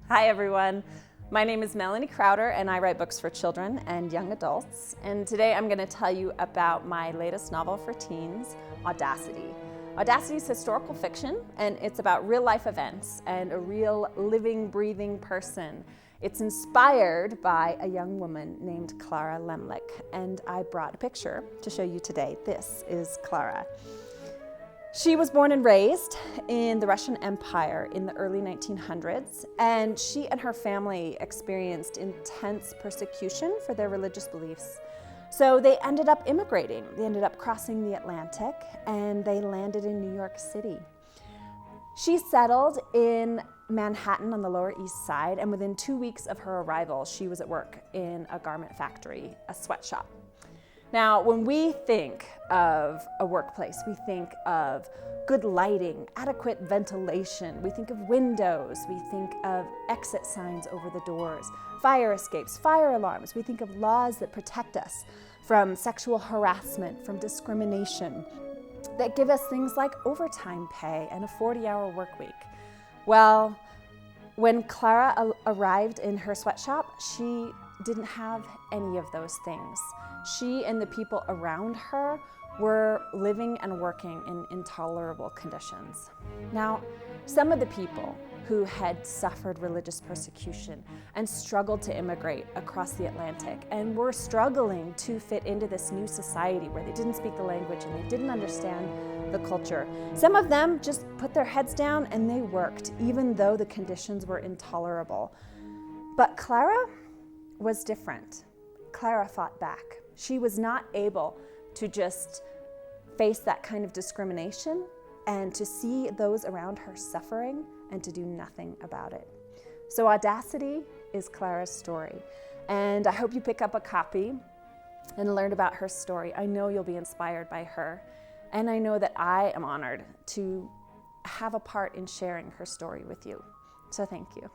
Hi everyone, my name is Melanie Crowder and I write books for children and young adults. And today I'm going to tell you about my latest novel for teens, Audacity. Audacity is historical fiction and it's about real life events and a real living, breathing person. It's inspired by a young woman named Clara Lemlich, and I brought a picture to show you today. This is Clara. She was born and raised in the Russian Empire in the early 1900s, and she and her family experienced intense persecution for their religious beliefs. So they ended up immigrating. They ended up crossing the Atlantic, and they landed in New York City. She settled in Manhattan on the Lower East Side, and within 2 weeks of her arrival, she was at work in a garment factory, a sweatshop. Now, when we think of a workplace, we think of good lighting, adequate ventilation, we think of windows, we think of exit signs over the doors, fire escapes, fire alarms, we think of laws that protect us from sexual harassment, from discrimination, that give us things like overtime pay and a 40-hour work week. Well, when Clara arrived in her sweatshop, she didn't have any of those things. She and the people around her were living and working in intolerable conditions. Now, some of the people who had suffered religious persecution and struggled to immigrate across the Atlantic and were struggling to fit into this new society where they didn't speak the language and they didn't understand the culture. Some of them just put their heads down and they worked, even though the conditions were intolerable. But Clara was different. Clara fought back. She was not able to just face that kind of discrimination and to see those around her suffering and to do nothing about it. So Audacity is Clara'S story, and I hope you pick up a copy and learn about her story. I know you'll be inspired by her, and I know that I am honored to have a part in sharing her story with you. So thank you.